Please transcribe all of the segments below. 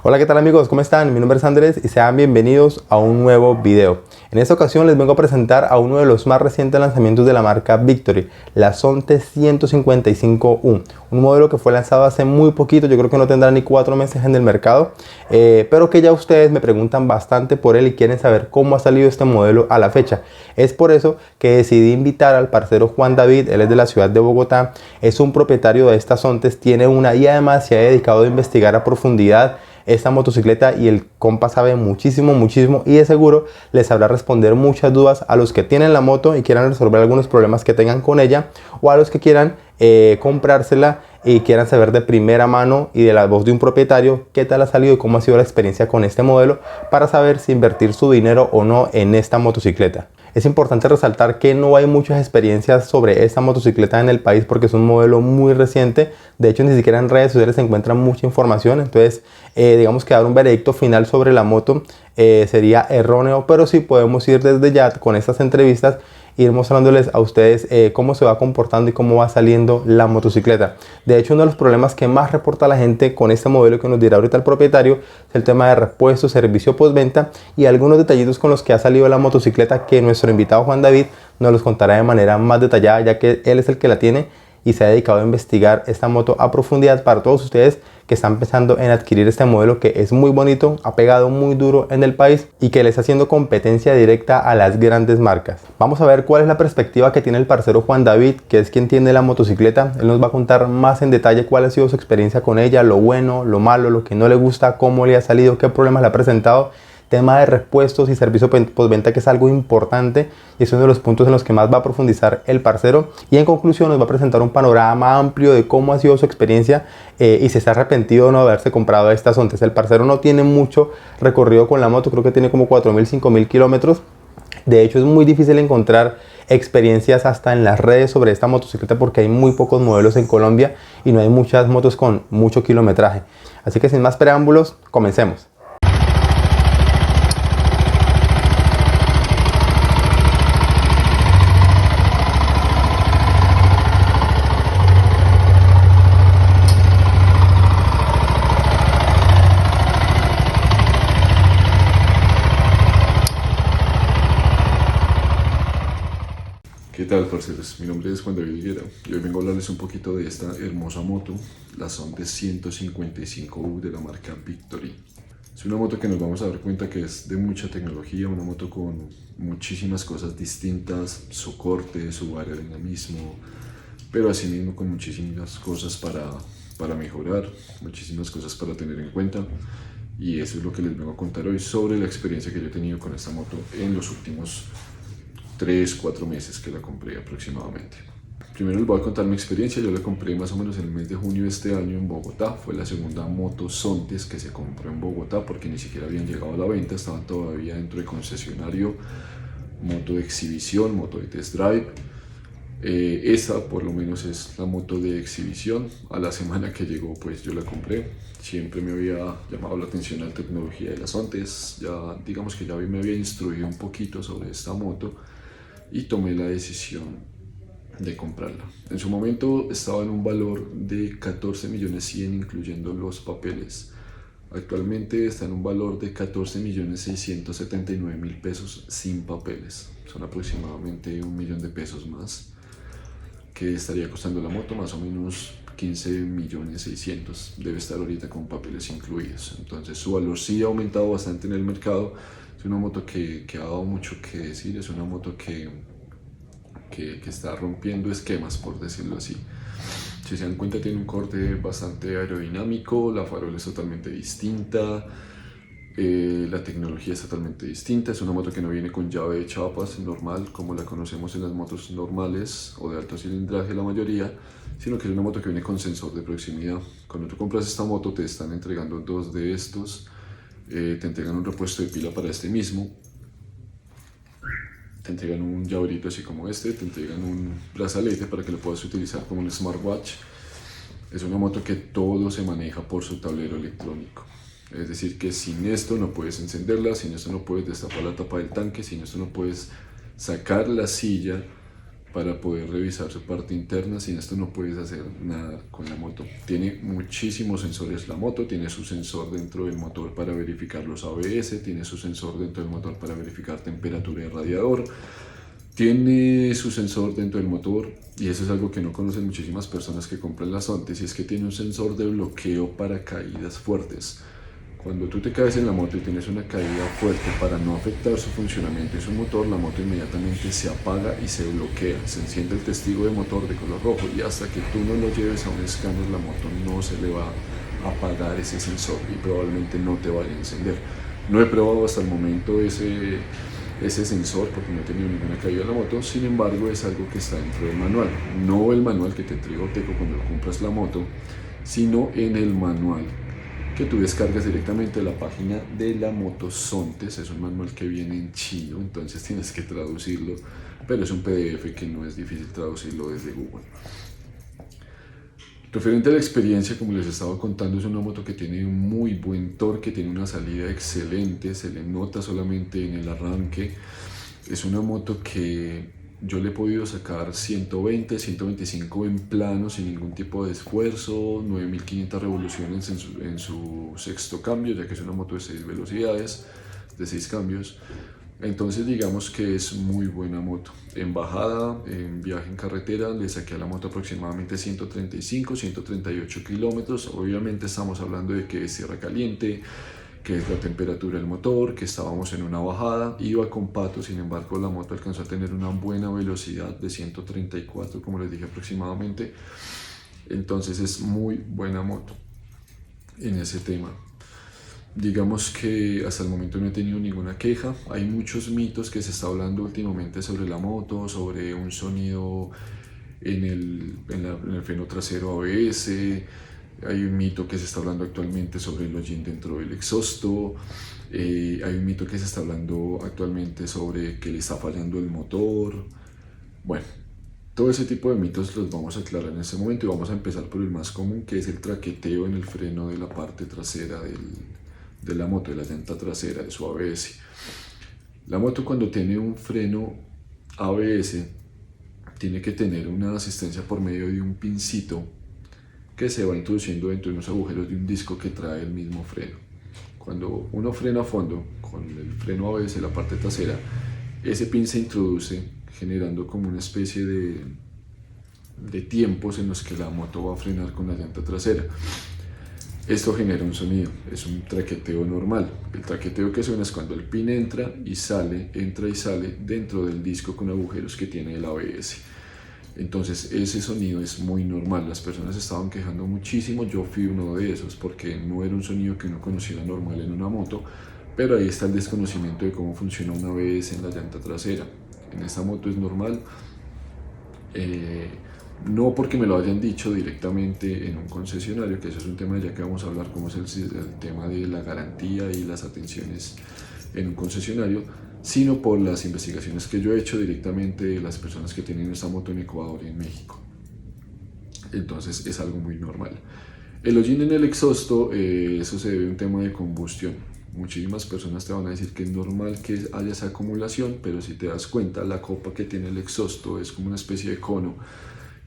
Hola, ¿qué tal amigos? ¿Cómo están? Mi nombre es Andrés y sean bienvenidos a un nuevo video. En esta ocasión les vengo a presentar a uno de los más recientes lanzamientos de la marca Victory, la Sonte 155U, un modelo que fue lanzado hace muy poquito, yo creo que no tendrá ni 4 meses en el mercado, pero que ya ustedes me preguntan bastante por él y quieren saber cómo ha salido este modelo a la fecha. Es por eso que decidí invitar al parcero Juan David, él es de la ciudad de Bogotá, es un propietario de estas Sontes, tiene una y además se ha dedicado a investigar a profundidad esta motocicleta y el compa sabe muchísimo y de seguro les sabrá responder muchas dudas a los que tienen la moto y quieran resolver algunos problemas que tengan con ella, o a los que quieran comprársela y quieran saber de primera mano y de la voz de un propietario qué tal ha salido y cómo ha sido la experiencia con este modelo, para saber si invertir su dinero o no en esta motocicleta. Es importante resaltar que no hay muchas experiencias sobre esta motocicleta en el país porque es un modelo muy reciente. De hecho, ni siquiera en redes sociales se encuentra mucha información. Entonces, digamos que dar un veredicto final sobre la moto sería erróneo, pero sí podemos ir desde ya con estas entrevistas, ir mostrándoles a ustedes cómo se va comportando y cómo va saliendo la motocicleta. De hecho, uno de los problemas que más reporta la gente con este modelo, que nos dirá ahorita el propietario, es el tema de repuesto, servicio postventa y algunos detallitos con los que ha salido la motocicleta, que nuestro invitado Juan David nos los contará de manera más detallada, ya que él es el que la tiene y se ha dedicado a investigar esta moto a profundidad para todos ustedes que están pensando en adquirir este modelo, que es muy bonito, ha pegado muy duro en el país y que le está haciendo competencia directa a las grandes marcas. Vamos a ver cuál es la perspectiva que tiene el parcero Juan David, que es quien tiene la motocicleta. Él nos va a contar más en detalle cuál ha sido su experiencia con ella, lo bueno, lo malo, lo que no le gusta, cómo le ha salido, qué problemas le ha presentado. Tema de repuestos y servicio postventa, que es algo importante y es uno de los puntos en los que más va a profundizar el parcero, y en conclusión nos va a presentar un panorama amplio de cómo ha sido su experiencia y si está arrepentido de no haberse comprado estas Sontes. El parcero no tiene mucho recorrido con la moto, creo que tiene como 4.000, 5.000 kilómetros. De hecho, es muy difícil encontrar experiencias hasta en las redes sobre esta motocicleta porque hay muy pocos modelos en Colombia y no hay muchas motos con mucho kilometraje. Así que sin más preámbulos, comencemos. ¿Qué tal, parceros? Mi nombre es Juan David Higuera y hoy vengo a hablarles un poquito de esta hermosa moto, la Sonte 155U de la marca Victory. Es una moto que nos vamos a dar cuenta que es de mucha tecnología, una moto con muchísimas cosas distintas, su corte, su aerodinamismo, pero asimismo con muchísimas cosas para mejorar, muchísimas cosas para tener en cuenta. Y eso es lo que les vengo a contar hoy sobre la experiencia que yo he tenido con esta moto en los últimos 3-4 meses que la compré aproximadamente. Primero les voy a contar mi experiencia. Yo la compré más o menos en el mes de junio de este año en Bogotá. Fue la segunda moto Sontes que se compró en Bogotá porque ni siquiera habían llegado a la venta, estaban todavía dentro de concesionario, moto de exhibición, moto de test drive. Esta por lo menos es la moto de exhibición. A la semana que llegó pues yo la compré. Siempre me había llamado la atención la tecnología de las Sontes. Ya digamos que ya me había instruido un poquito sobre esta moto y tomé la decisión de comprarla. En su momento estaba en un valor de 14.100.000 incluyendo los papeles. Actualmente está en un valor de 14.679.000 pesos sin papeles. Son aproximadamente 1.000.000 de pesos más que estaría costando la moto, más o menos 15.600.000 debe estar ahorita con papeles incluidos. Entonces su valor sí ha aumentado bastante en el mercado. Es una moto que ha dado mucho que decir, es una moto que está rompiendo esquemas, por decirlo así. Si se dan cuenta, tiene un corte bastante aerodinámico, la farola es totalmente distinta, la tecnología es totalmente distinta. Es una moto que no viene con llave de chapas normal, como la conocemos en las motos normales o de alto cilindraje la mayoría, sino que es una moto que viene con sensor de proximidad. Cuando tú compras esta moto te están entregando 2 de estos. Te entregan un repuesto de pila para este mismo, te entregan un llaverito así como este, te entregan un brazalete para que lo puedas utilizar como un smartwatch. Es una moto que todo se maneja por su tablero electrónico, es decir que sin esto no puedes encenderla, sin esto no puedes destapar la tapa del tanque, sin esto no puedes sacar la silla para poder revisar su parte interna. Sin esto no puedes hacer nada con la moto. Tiene muchísimos sensores la moto, tiene su sensor dentro del motor para verificar los ABS, tiene su sensor dentro del motor para verificar temperatura de radiador, tiene su sensor dentro del motor, y eso es algo que no conocen muchísimas personas que compran las Sontes, y es que tiene un sensor de bloqueo para caídas fuertes. Cuando tú te caes en la moto y tienes una caída fuerte, para no afectar su funcionamiento y su motor, la moto inmediatamente se apaga y se bloquea, se enciende el testigo de motor de color rojo, y hasta que tú no lo lleves a un escáner, la moto no se le va a apagar ese sensor y probablemente no te vaya a encender. No he probado hasta el momento ese sensor porque no he tenido ninguna caída en la moto. Sin embargo, es algo que está dentro del manual, no el manual que te entrega Oteco cuando compras la moto, sino en el manual que tú descargas directamente de la página de la moto Sontes. Es un manual que viene en chino, entonces tienes que traducirlo, pero es un PDF que no es difícil traducirlo desde Google. Referente a la experiencia, como les estaba contando, es una moto que tiene un muy buen torque, tiene una salida excelente, se le nota solamente en el arranque. Es una moto que yo le he podido sacar 120, 125 en plano sin ningún tipo de esfuerzo, 9500 revoluciones en su sexto cambio, ya que es una moto de 6 velocidades, de 6 cambios. Entonces digamos que es muy buena moto. En bajada, en viaje en carretera, le saqué a la moto aproximadamente 135, 138 kilómetros. Obviamente estamos hablando de que es tierra caliente, que es la temperatura del motor, que estábamos en una bajada, iba con pato. Sin embargo, la moto alcanzó a tener una buena velocidad de 134, como les dije aproximadamente. Entonces es muy buena moto en ese tema. Digamos que hasta el momento no he tenido ninguna queja. Hay muchos mitos que se está hablando últimamente sobre la moto, sobre un sonido en el freno trasero ABS. Hay un mito que se está hablando actualmente sobre el hollín dentro del exhausto. Hay un mito que se está hablando actualmente sobre que le está fallando el motor. Bueno, todo ese tipo de mitos los vamos a aclarar en este momento, y vamos a empezar por el más común, que es el traqueteo en el freno de la parte trasera de la moto, de la llanta trasera, de su ABS. La moto, cuando tiene un freno ABS, tiene que tener una asistencia por medio de un pincito que se va introduciendo dentro de unos agujeros de un disco que trae el mismo freno. Cuando uno frena a fondo con el freno ABS, la parte trasera, ese pin se introduce generando como una especie de tiempos en los que la moto va a frenar con la llanta trasera. Esto genera un sonido, es un traqueteo normal. El traqueteo que suena es cuando el pin entra y sale dentro del disco con agujeros que tiene el ABS. Entonces ese sonido es muy normal. Las personas estaban quejando muchísimo, yo fui uno de esos, porque no era un sonido que uno conociera normal en una moto, pero ahí está el desconocimiento de cómo funciona un ABS en la llanta trasera. En esta moto es normal, no porque me lo hayan dicho directamente en un concesionario, que eso es un tema ya que vamos a hablar, cómo es el tema de la garantía y las atenciones en un concesionario, sino por las investigaciones que yo he hecho directamente de las personas que tienen esta moto en Ecuador y en México. Entonces es algo muy normal. El hollín en el exhausto, eso se debe a un tema de combustión. Muchísimas personas te van a decir que es normal que haya esa acumulación, pero si te das cuenta, la copa que tiene el exhausto es como una especie de cono,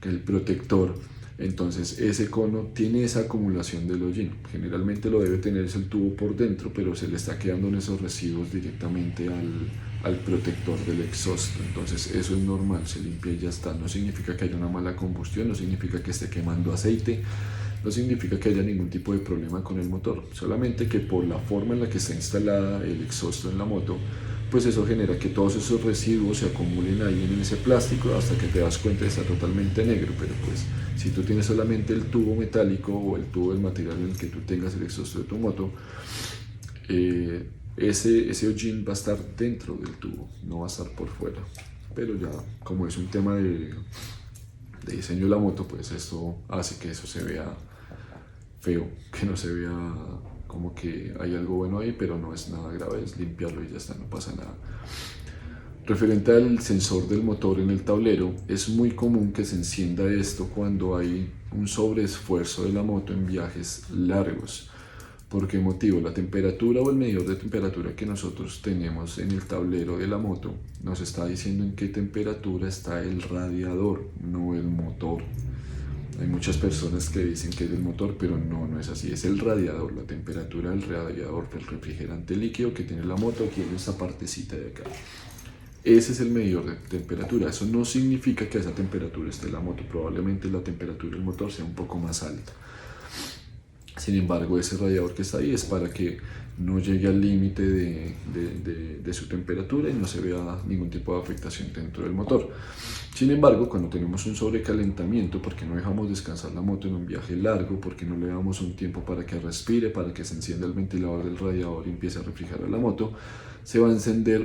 que es el protector. Entonces ese cono tiene esa acumulación del hollín. Generalmente lo debe tener es el tubo por dentro, pero se le está quedando en esos residuos directamente al protector del exhausto. Entonces eso es normal, se limpia y ya está. No significa que haya una mala combustión, no significa que esté quemando aceite, no significa que haya ningún tipo de problema con el motor, solamente que por la forma en la que está instalada el exhausto en la moto, pues eso genera que todos esos residuos se acumulen ahí en ese plástico hasta que te das cuenta que está totalmente negro. Pero pues si tú tienes solamente el tubo metálico o el tubo del material en el que tú tengas el exhausto de tu moto, ese hollín va a estar dentro del tubo, no va a estar por fuera. Pero ya como es un tema de diseño de la moto, pues esto hace que eso se vea feo, que no se vea como que hay algo bueno ahí, pero no es nada grave, es limpiarlo y ya está, no pasa nada. Referente al sensor del motor en el tablero, es muy común que se encienda esto cuando hay un sobreesfuerzo de la moto en viajes largos. ¿Por qué motivo? La temperatura o el medidor de temperatura que nosotros tenemos en el tablero de la moto nos está diciendo en qué temperatura está el radiador, no el motor. Hay muchas personas que dicen que es el motor, pero no es así, es el radiador, la temperatura del radiador, del refrigerante líquido que tiene la moto aquí en esta partecita de acá. Ese es el medidor de temperatura. Eso no significa que a esa temperatura esté la moto, probablemente la temperatura del motor sea un poco más alta. Sin embargo, ese radiador que está ahí es para que no llegue al límite de su temperatura y no se vea ningún tipo de afectación dentro del motor. Sin embargo, cuando tenemos un sobrecalentamiento, porque no dejamos descansar la moto en un viaje largo, porque no le damos un tiempo para que respire, para que se encienda el ventilador del radiador y empiece a refrigerar la moto, se va a encender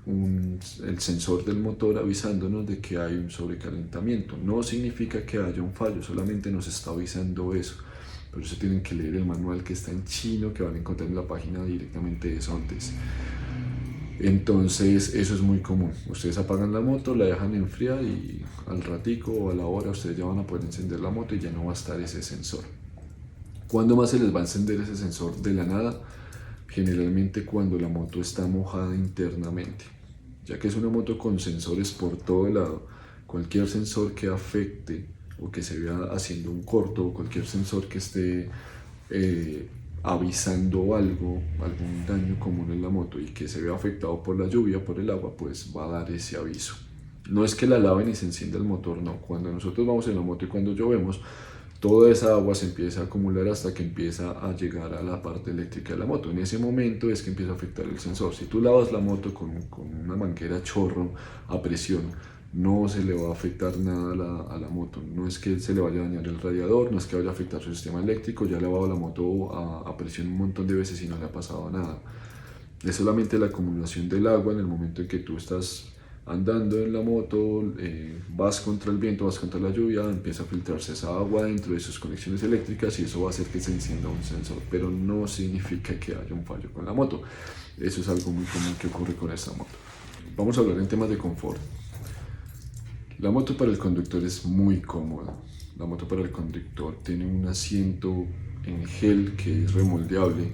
el sensor del motor avisándonos de que hay un sobrecalentamiento. No significa que haya un fallo, solamente nos está avisando eso. Por eso tienen que leer el manual que está en chino, que van a encontrar en la página directamente de Sontes. Entonces eso es muy común. Ustedes apagan la moto, la dejan enfriar y al ratico o a la hora ustedes ya van a poder encender la moto y ya no va a estar ese sensor. ¿Cuándo más se les va a encender ese sensor de la nada? Generalmente cuando la moto está mojada internamente. Ya que es una moto con sensores por todo lado, cualquier sensor que afecte o que se vea haciendo un corto, o cualquier sensor que esté avisando algo, algún daño común en la moto y que se vea afectado por la lluvia, por el agua, pues va a dar ese aviso. No es que la laven y se encienda el motor, no. Cuando nosotros vamos en la moto y cuando llovemos, toda esa agua se empieza a acumular hasta que empieza a llegar a la parte eléctrica de la moto. En ese momento es que empieza a afectar el sensor. Si tú lavas la moto con una manguera chorro a presión, no se le va a afectar nada a la moto. No es que se le vaya a dañar el radiador, no es que vaya a afectar su sistema eléctrico. Ya he lavado la moto a presión un montón de veces y no le ha pasado nada. Es solamente la acumulación del agua en el momento en que tú estás andando en la moto, vas contra el viento, vas contra la lluvia, empieza a filtrarse esa agua dentro de sus conexiones eléctricas y eso va a hacer que se encienda un sensor, pero no significa que haya un fallo con la moto. Eso es algo muy común que ocurre con esta moto. Vamos a hablar en temas de confort. La moto para el conductor es muy cómoda. La moto para el conductor tiene un asiento en gel que es remoldeable,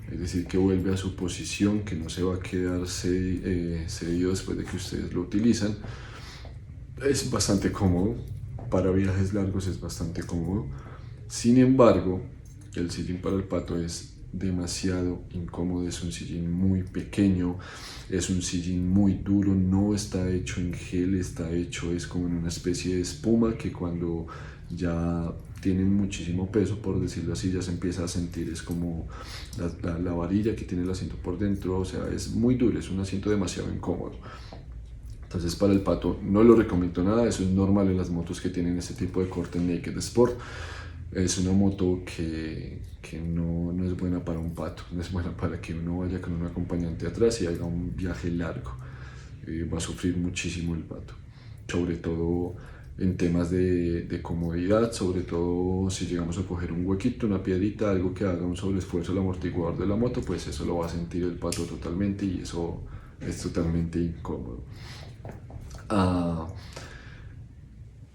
es decir, que vuelve a su posición, que no se va a quedar cedido después de que ustedes lo utilizan. Es bastante cómodo, para viajes largos es bastante cómodo. Sin embargo, el sillín para el pato es demasiado incómodo, es un sillín muy pequeño, es un sillín muy duro, no está hecho en gel, está hecho es como en una especie de espuma que cuando ya tienen muchísimo peso, por decirlo así, ya se empieza a sentir, es como la varilla que tiene el asiento por dentro, o sea, es muy duro, es un asiento demasiado incómodo. Entonces para el pato no lo recomiendo nada, eso es normal en las motos que tienen ese tipo de corte Naked Sport. Es una moto que no es buena para un pato, no es buena para que uno vaya con un acompañante atrás y haga un viaje largo. Va a sufrir muchísimo el pato, sobre todo en temas de comodidad, sobre todo si llegamos a coger un huequito, una piedrita, algo que haga un sobreesfuerzo al amortiguador de la moto, pues eso lo va a sentir el pato totalmente y eso es totalmente incómodo.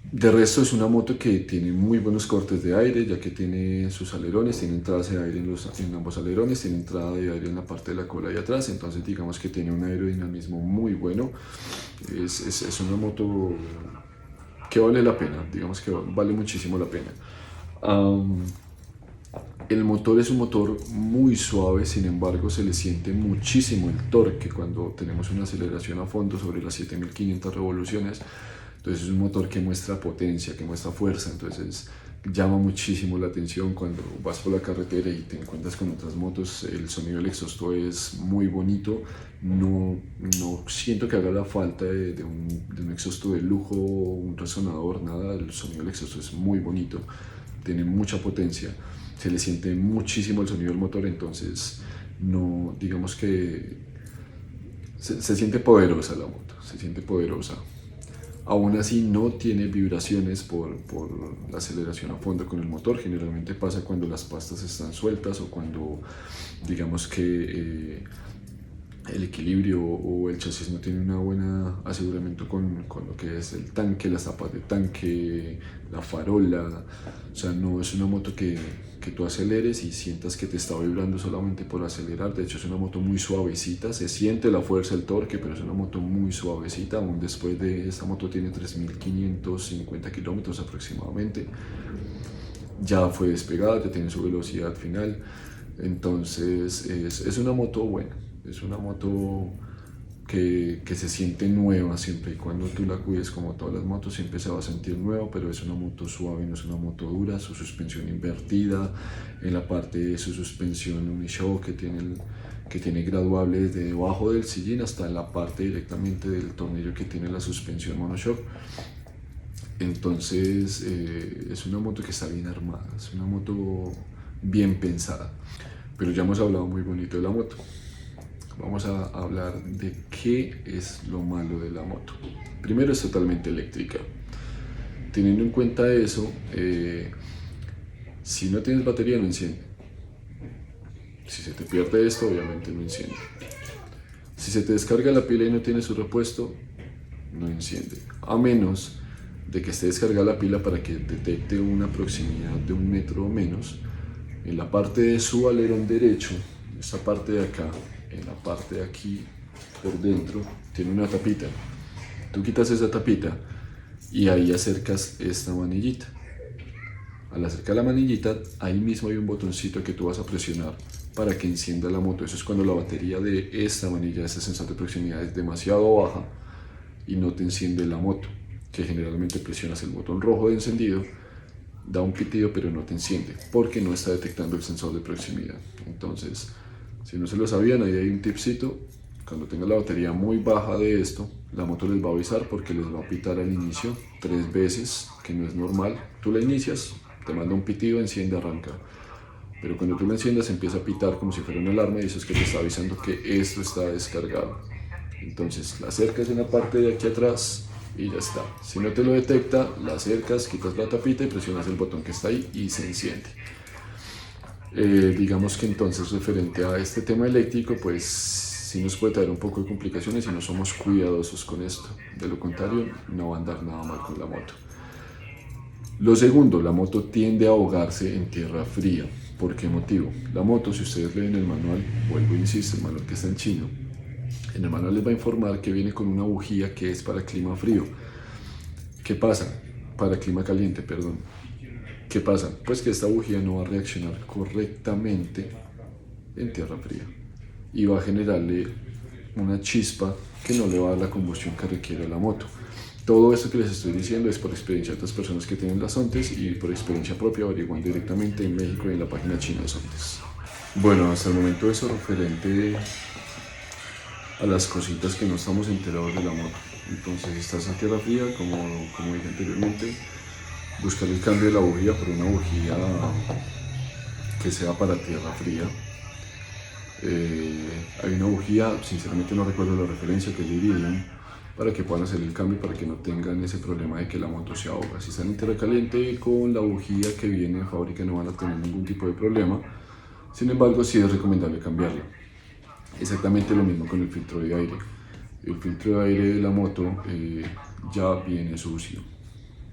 De resto es una moto que tiene muy buenos cortes de aire, ya que tiene sus alerones, tiene entradas de aire en ambos alerones, tiene entrada de aire en la parte de la cola y atrás, entonces digamos que tiene un aerodinamismo muy bueno. Es una moto que vale la pena, digamos que vale muchísimo la pena. El motor es un motor muy suave, sin embargo se le siente muchísimo el torque cuando tenemos una aceleración a fondo sobre las 7500 revoluciones. Entonces es un motor que muestra potencia, que muestra fuerza, entonces llama muchísimo la atención cuando vas por la carretera y te encuentras con otras motos. El sonido del exhausto es muy bonito, no siento que haga la falta de un exhausto de lujo, un resonador, nada. El sonido del exhausto es muy bonito, tiene mucha potencia, se le siente muchísimo el sonido del motor, entonces no, digamos que se siente poderosa la moto, se siente poderosa. Aún así no tiene vibraciones por la aceleración a fondo con el motor. Generalmente pasa cuando las pastas están sueltas o cuando digamos que el equilibrio o el chasis no tiene una buena aseguramiento con lo que es el tanque, las tapas de tanque, la farola. O sea, no es una moto que tú aceleres y sientas que te está vibrando solamente por acelerar. De hecho, es una moto muy suavecita, se siente la fuerza, el torque, pero es una moto muy suavecita. Aún después de esta moto tiene 3.550 kilómetros aproximadamente. Ya fue despegada, ya tiene su velocidad final. Entonces es una moto buena, es una moto que se siente nueva siempre y cuando tú la cuides. Como todas las motos siempre se va a sentir nueva, pero es una moto suave, no es una moto dura. Su suspensión invertida, en la parte de su suspensión unishock que tiene graduable desde debajo del sillín hasta en la parte directamente del tornillo que tiene la suspensión monoshock. Entonces es una moto que está bien armada, es una moto bien pensada. Pero ya hemos hablado muy bonito de la moto. Vamos a hablar de qué es lo malo de la moto. Primero, es totalmente eléctrica. Teniendo en cuenta eso, si no tienes batería no enciende. Si se te pierde esto, obviamente no enciende. Si se te descarga la pila y no tienes su repuesto, no enciende. A menos de que esté descargada la pila para que detecte una proximidad de 1 metro o menos. En la parte de su alerón derecho, esta parte de acá, en la parte de aquí por dentro, tiene una tapita. Tú quitas esa tapita y ahí acercas esta manillita. Al acercar la manillita, ahí mismo hay un botoncito que tú vas a presionar para que encienda la moto. Eso es cuando la batería de esta manilla, de este sensor de proximidad, es demasiado baja y no te enciende la moto, que generalmente presionas el botón rojo de encendido, da un pitido pero no te enciende porque no está detectando el sensor de proximidad. Entonces, si no se lo sabían, ahí hay un tipcito. Cuando tenga la batería muy baja de esto, la moto les va a avisar porque les va a pitar al inicio 3 veces, que no es normal. Tú la inicias, te manda un pitido, enciende, arranca. Pero cuando tú la enciendas empieza a pitar como si fuera una alarma y eso es que te está avisando que esto está descargado. Entonces la acercas en la parte de aquí atrás y ya está. Si no te lo detecta, la acercas, quitas la tapita y presionas el botón que está ahí y se enciende. Digamos que entonces, referente a este tema eléctrico, pues sí nos puede traer un poco de complicaciones si no somos cuidadosos con esto. De lo contrario, no va a andar nada mal con la moto. Lo segundo, la moto tiende a ahogarse en tierra fría. ¿Por qué motivo? La moto, si ustedes leen el manual, vuelvo e insisto, el manual que está en chino, en el manual les va a informar que viene con una bujía que es para clima frío. ¿Qué pasa? Para clima caliente, perdón. ¿Qué pasa? Pues que esta bujía no va a reaccionar correctamente en tierra fría y va a generarle una chispa que no le va a dar la combustión que requiere la moto. Todo esto que les estoy diciendo es por experiencia de otras personas que tienen las Sontes y por experiencia propia averiguando directamente en México y en la página china de Sontes. Bueno, hasta el momento eso referente a las cositas que no estamos enterados de la moto. Entonces, si estás en tierra fría, como dije anteriormente, buscar el cambio de la bujía por una bujía que sea para tierra fría. Hay una bujía, sinceramente no recuerdo la referencia, que es de Iridium, para que puedan hacer el cambio, para que no tengan ese problema de que la moto se ahoga. Si están en tierra caliente, con la bujía que viene de fábrica no van a tener ningún tipo de problema. Sin embargo, sí es recomendable cambiarla. Exactamente lo mismo con el filtro de aire. El filtro de aire de la moto ya viene sucio.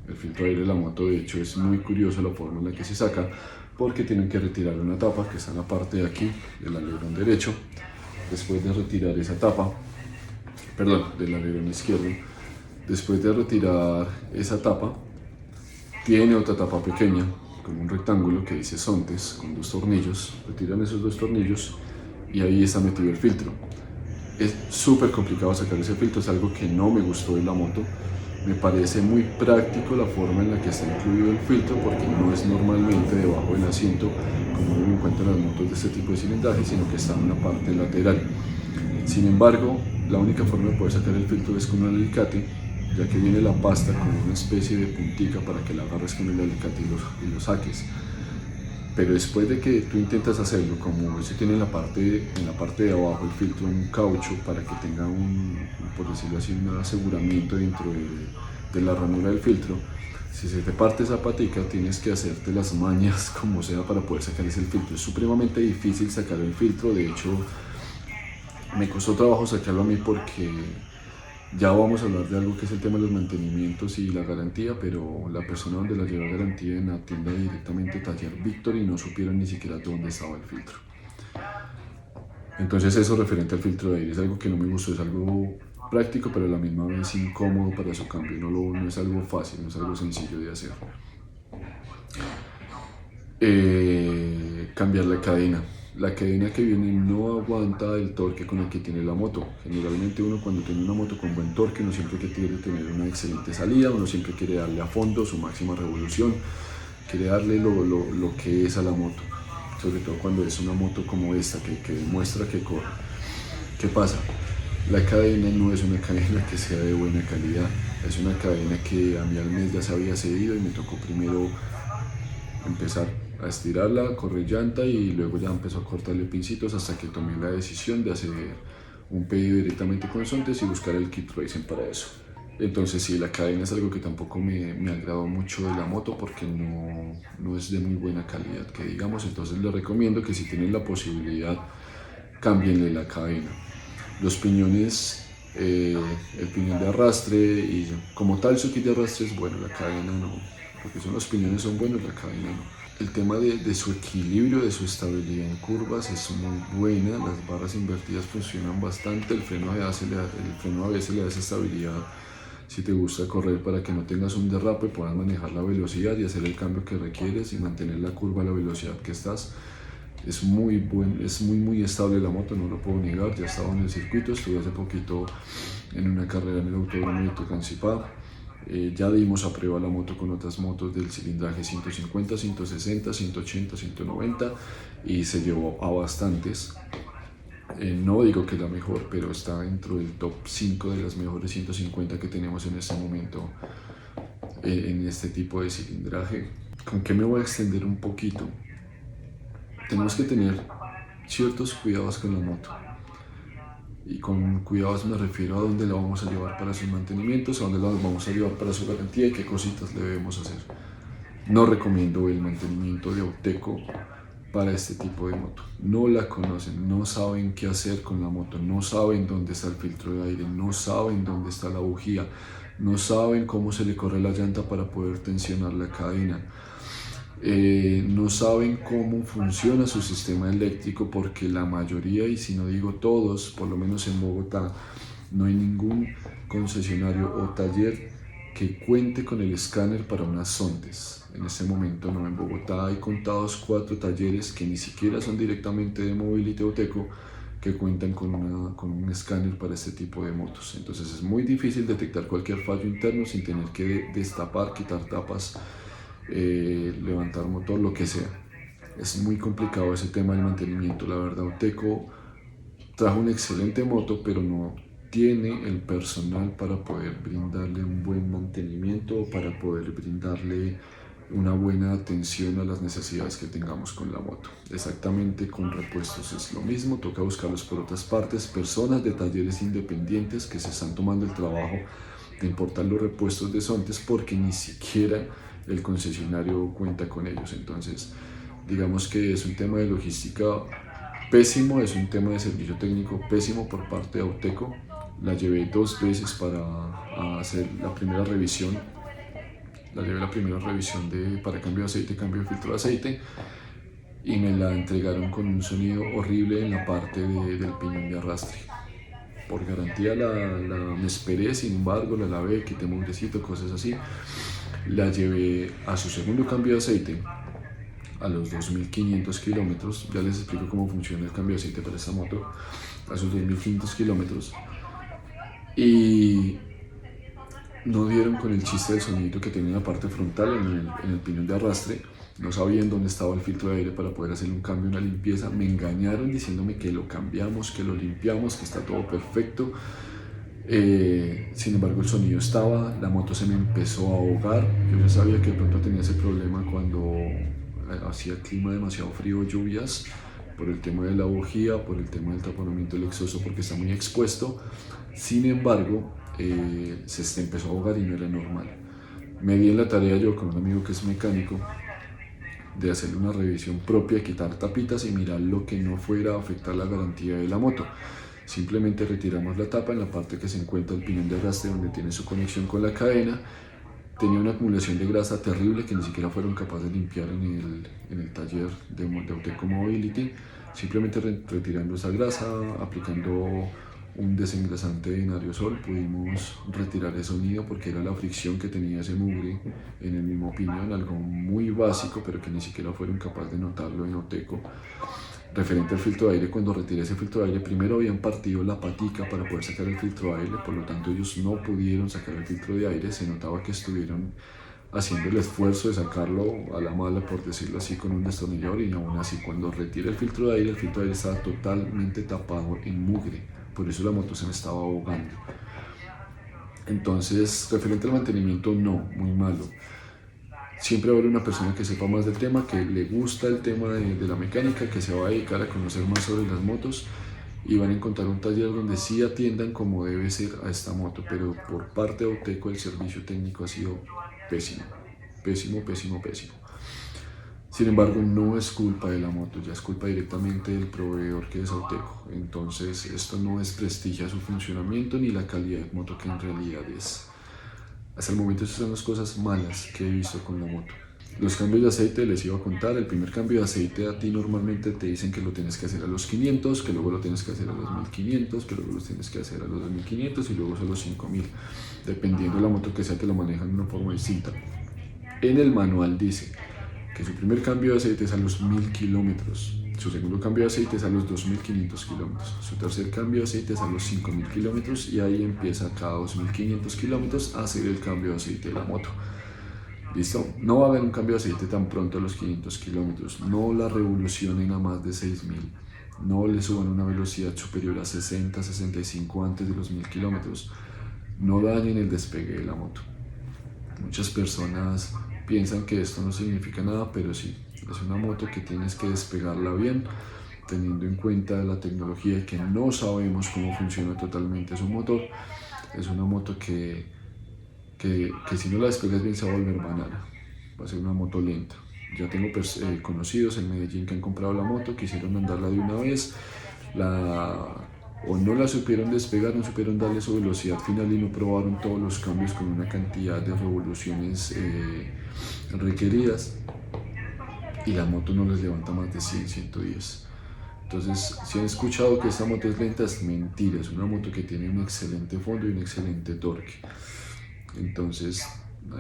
El filtro de aire de la moto, de hecho, es muy curioso la forma en la que se saca, porque tienen que retirar una tapa que está en la parte de aquí del alerón derecho. Después de retirar esa tapa, perdón, del alerón izquierdo, después de retirar esa tapa, tiene otra tapa pequeña, como un rectángulo que dice Sontes, con 2 tornillos. Retiran esos 2 tornillos y ahí está metido el filtro. Es súper complicado sacar ese filtro, es algo que no me gustó de la moto. Me parece muy práctico la forma en la que está incluido el filtro, porque no es normalmente debajo del asiento como uno lo encuentra en las motos de este tipo de cilindraje, sino que está en una parte lateral. Sin embargo, la única forma de poder sacar el filtro es con un alicate, ya que viene la pasta con una especie de puntica para que la agarres con el alicate y lo saques. Pero después de que tú intentas hacerlo, como se tiene en la parte de abajo el filtro, un caucho para que tenga por decirlo así, un aseguramiento dentro de la ranura del filtro, si se te parte esa patica tienes que hacerte las mañas como sea para poder sacar ese filtro. Es supremamente difícil sacar el filtro. De hecho, Me costó trabajo sacarlo a mí porque ya vamos a hablar de algo que es el tema de los mantenimientos y la garantía, pero la persona donde la lleva garantía en la tienda directamente taller Victory no supieron ni siquiera dónde estaba el filtro. Entonces eso referente al filtro de aire es algo que no me gustó, es algo práctico pero a la misma vez incómodo para su cambio, no es algo fácil, no es algo sencillo de hacer. Cambiar la cadena. La cadena que viene no aguanta el torque con el que tiene la moto. Generalmente uno cuando tiene una moto con buen torque, uno siempre quiere tener una excelente salida, uno siempre quiere darle a fondo su máxima revolución, quiere darle lo que es a la moto, sobre todo cuando es una moto como esta que demuestra que corre. ¿Qué pasa? La cadena no es una cadena que sea de buena calidad, es una cadena que a mí al mes ya se había cedido y me tocó primero empezar a estirarla, correr llanta y luego ya empezó a cortarle pincitos hasta que tomé la decisión de hacer un pedido directamente con Sontes y buscar el kit racing para eso. Entonces sí, la cadena es algo que tampoco me agradó mucho de la moto porque no es de muy buena calidad, que digamos. Entonces les recomiendo que si tienen la posibilidad, cámbienle la cadena. Los piñones, el piñón de arrastre y como tal su kit de arrastre es bueno, la cadena no, porque los piñones son buenos, la cadena no. El tema de su equilibrio, de su estabilidad en curvas es muy buena, las barras invertidas funcionan bastante, el freno a veces le da esa estabilidad si te gusta correr para que no tengas un derrape, puedas manejar la velocidad y hacer el cambio que requieres y mantener la curva a la velocidad que estás. Es muy estable la moto, no lo puedo negar, ya estaba en el circuito, estuve hace poquito en una carrera en el autódromo de Tocancipá. Ya dimos a prueba la moto con otras motos del cilindraje 150, 160, 180, 190 y se llevó a bastantes. No digo que es la mejor, pero está dentro del top 5 de las mejores 150 que tenemos en este momento en este tipo de cilindraje. ¿Con qué me voy a extender un poquito? Tenemos que tener ciertos cuidados con la moto. Y con cuidados me refiero a dónde la vamos a llevar para sus mantenimientos, a dónde la vamos a llevar para su garantía y qué cositas le debemos hacer. No recomiendo el mantenimiento de Auteco para este tipo de moto. No la conocen, no saben qué hacer con la moto, no saben dónde está el filtro de aire, no saben dónde está la bujía, no saben cómo se le corre la llanta para poder tensionar la cadena. No saben cómo funciona su sistema eléctrico porque la mayoría, y si no digo todos, por lo menos en Bogotá, no hay ningún concesionario o taller que cuente con el escáner para unas Sontes. En este momento no, en Bogotá hay contados 4 talleres que ni siquiera son directamente de Mobility Auteco que cuentan con un escáner para este tipo de motos. Entonces es muy difícil detectar cualquier fallo interno sin tener que destapar, quitar tapas, levantar motor, lo que sea. Es muy complicado ese tema del mantenimiento. La verdad, Auteco trajo una excelente moto, pero no tiene el personal para poder brindarle un buen mantenimiento, para poder brindarle una buena atención a las necesidades que tengamos con la moto. Exactamente con repuestos es lo mismo, toca buscarlos por otras partes, personas de talleres independientes que se están tomando el trabajo de importar los repuestos de Sontes porque ni siquiera el concesionario cuenta con ellos. Entonces digamos que es un tema de logística pésimo, es un tema de servicio técnico pésimo por parte de Auteco. La llevé 2 veces para hacer la primera revisión. La llevé la primera revisión para cambio de aceite, cambio de filtro de aceite y me la entregaron con un sonido horrible en la parte del piñón de arrastre. Por garantía me esperé, sin embargo la lavé, quité mugrecito, cosas así. La llevé a su segundo cambio de aceite a los 2.500 kilómetros. Ya les explico cómo funciona el cambio de aceite para esta moto. A sus 2.500 kilómetros y no dieron con el chiste del sonido que tenía en la parte frontal, en el piñón de arrastre. No sabían dónde estaba el filtro de aire para poder hacer un cambio, una limpieza. Me engañaron diciéndome que lo cambiamos, que lo limpiamos, que está todo perfecto. Sin embargo el sonido estaba, la moto se me empezó a ahogar. Yo ya sabía que de pronto tenía ese problema cuando hacía clima demasiado frío, lluvias, por el tema de la bujía, por el tema del taponamiento del exhausto porque está muy expuesto. Sin embargo se empezó a ahogar y no era normal. Me di en la tarea yo con un amigo que es mecánico de hacerle una revisión propia, quitar tapitas y mirar lo que no fuera a afectar la garantía de la moto. Simplemente retiramos la tapa en la parte que se encuentra el piñón de arrastre donde tiene su conexión con la cadena. Tenía una acumulación de grasa terrible que ni siquiera fueron capaces de limpiar en el taller de Auteco Mobility. Simplemente retirando esa grasa, aplicando un desengrasante en aerosol, pudimos retirar ese sonido porque era la fricción que tenía ese mugre en el mismo piñón, algo muy básico pero que ni siquiera fueron capaces de notarlo en Auteco. Referente al filtro de aire, cuando retiré ese filtro de aire, primero habían partido la patica para poder sacar el filtro de aire, por lo tanto ellos no pudieron sacar el filtro de aire, se notaba que estuvieron haciendo el esfuerzo de sacarlo a la mala, por decirlo así, con un destornillador, y aún así cuando retiré el filtro de aire estaba totalmente tapado en mugre, por eso la moto se me estaba ahogando. Entonces, referente al mantenimiento, no, muy malo. Siempre va a haber una persona que sepa más del tema, que le gusta el tema de la mecánica, que se va a dedicar a conocer más sobre las motos, y van a encontrar un taller donde sí atiendan como debe ser a esta moto, pero por parte de Auteco el servicio técnico ha sido pésimo, pésimo, pésimo, pésimo. Sin embargo, no es culpa de la moto, ya es culpa directamente del proveedor, que es Auteco. Entonces, esto no desprestigia su funcionamiento ni la calidad de moto que en realidad es. Hasta el momento esas son las cosas malas que he visto con la moto. Los cambios de aceite les iba a contar. El primer cambio de aceite a ti normalmente te dicen que lo tienes que hacer a los 500, que luego lo tienes que hacer a los 1500, que luego lo tienes que hacer a los 2500 y luego a los 5000. Dependiendo de la moto que sea, te lo manejan de una forma distinta. En el manual dice que su primer cambio de aceite es a los 1000 kilómetros, su segundo cambio de aceite es a los 2500 kilómetros, su tercer cambio de aceite es a los 5000 kilómetros, y ahí empieza cada 2500 kilómetros a hacer el cambio de aceite de la moto. ¿Listo? No va a haber un cambio de aceite tan pronto a los 500 kilómetros, no la revolucionen a más de 6000, no le suban una velocidad superior a 60, 65 antes de los 1000 kilómetros, no dañen el despegue de la moto. Muchas personas piensan que esto no significa nada, pero sí, es una moto que tienes que despegarla bien, teniendo en cuenta la tecnología y que no sabemos cómo funciona totalmente su motor. Es una moto que si no la despegas bien se va a volver banana, va a ser una moto lenta. Ya tengo conocidos en Medellín que han comprado la moto, quisieron andarla de una vez, o no la supieron despegar, no supieron darle su velocidad final y no probaron todos los cambios con una cantidad de revoluciones requeridas, y la moto no les levanta más de 100, 110. Entonces, si han escuchado que esta moto es lenta, es mentira, es una moto que tiene un excelente fondo y un excelente torque. Entonces,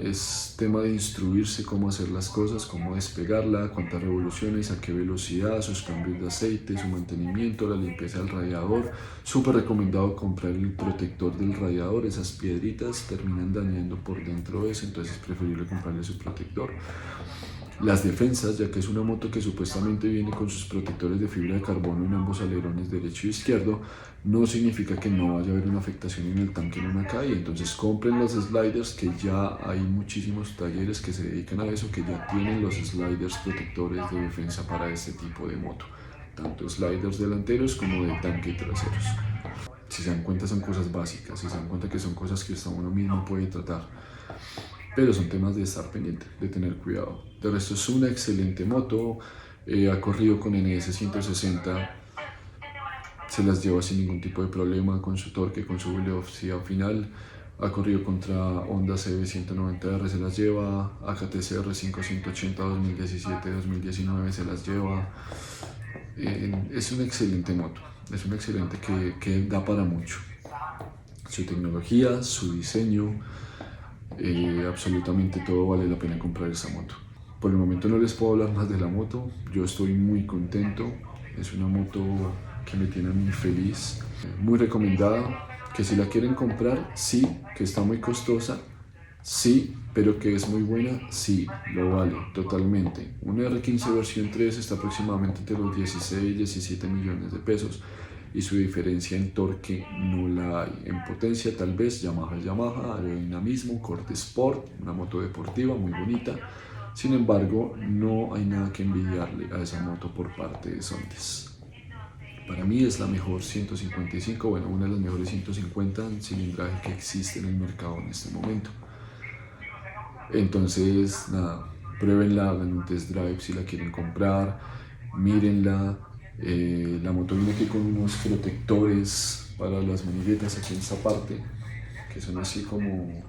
es tema de instruirse cómo hacer las cosas, cómo despegarla, cuántas revoluciones, a qué velocidad, sus cambios de aceite, su mantenimiento, la limpieza del radiador. Súper recomendado comprar el protector del radiador, esas piedritas terminan dañando por dentro de eso, entonces es preferible comprarle su protector. Las defensas, ya que es una moto que supuestamente viene con sus protectores de fibra de carbono en ambos alerones derecho y izquierdo, no significa que no vaya a haber una afectación en el tanque en una caída. Entonces compren los sliders, que ya hay muchísimos talleres que se dedican a eso, que ya tienen los sliders protectores de defensa para este tipo de moto, tanto sliders delanteros como de tanque y traseros. Si se dan cuenta, son cosas básicas, si se dan cuenta que son cosas que hasta uno mismo puede tratar, pero son temas de estar pendiente, de tener cuidado. De resto es una excelente moto, ha corrido con NS 160, se las lleva sin ningún tipo de problema con su torque, con su velocidad final. Ha corrido contra Honda CB190R, se las lleva, AKTCR 5180 2017, 2019 se las lleva. Es una excelente moto, es una excelente que da para mucho. Su tecnología, su diseño, absolutamente todo vale la pena comprar esa moto. Por el momento no les puedo hablar más de la moto, yo estoy muy contento, es una moto que me tiene muy feliz, muy recomendada, que si la quieren comprar, sí, que está muy costosa, sí, pero que es muy buena, sí, lo vale totalmente. Una R15 versión 3 está aproximadamente entre los 16 y 17 millones de pesos, y su diferencia en torque no la hay. En potencia tal vez Yamaha es Yamaha, aerodinamismo, corte sport, una moto deportiva muy bonita. Sin embargo, no hay nada que envidiarle a esa moto por parte de Sontes. Para mí es la mejor 155, bueno, una de las mejores 150 en cilindraje que existe en el mercado en este momento. Entonces, nada, pruébenla, hagan un test drive si la quieren comprar, mírenla, La moto viene aquí con unos protectores para las maniguetas aquí en esta parte, que son así como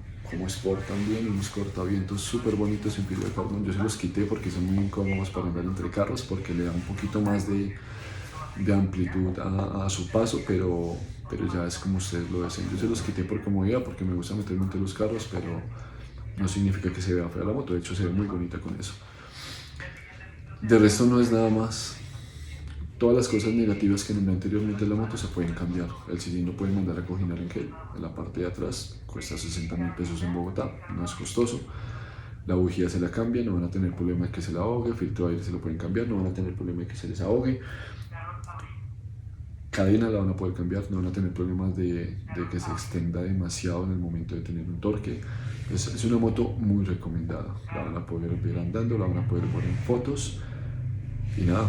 Sport también, unos cortavientos súper bonitos en fibra de carbón. Yo se los quité porque son muy incómodos para andar entre carros, porque le da un poquito más de amplitud a su paso, pero ya es como ustedes lo deseen. Yo se los quité por comodidad, porque me gusta meterme entre los carros, pero no significa que se vea fea la moto, de hecho se ve muy bonita con eso. De resto no es nada más. Todas las cosas negativas que nombré anteriormente de la moto se pueden cambiar. El sillín lo pueden mandar a cojinar en gel. En la parte de atrás cuesta 60.000 pesos en Bogotá, no es costoso. La bujía se la cambian, no van a tener problema de que se la ahogue. El filtro de aire se lo pueden cambiar, no van a tener problema de que se les ahogue. Cadena la van a poder cambiar, no van a tener problemas de que se extienda demasiado en el momento de tener un torque. Es una moto muy recomendada. La van a poder ver andando, la van a poder ver en fotos. Y nada.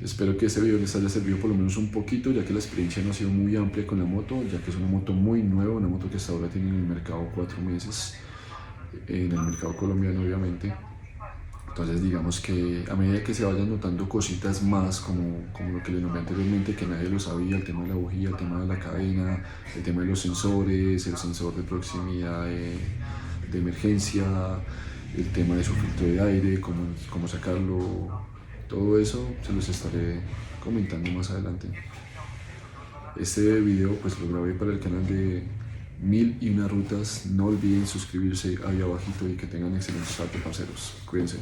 Espero que este video les haya servido por lo menos un poquito, ya que la experiencia no ha sido muy amplia con la moto, ya que es una moto muy nueva, una moto que hasta ahora tiene en el mercado 4 meses, en el mercado colombiano obviamente. Entonces digamos que a medida que se vayan notando cositas más, como lo que les nombré anteriormente, que nadie lo sabía, el tema de la bujía, el tema de la cadena, el tema de los sensores, el sensor de proximidad de emergencia, el tema de su filtro de aire, cómo sacarlo, todo eso se los estaré comentando más adelante. Este video pues lo grabé para el canal de 1001 rutas. No olviden suscribirse ahí abajito y que tengan excelentes tardes, parceros. Cuídense.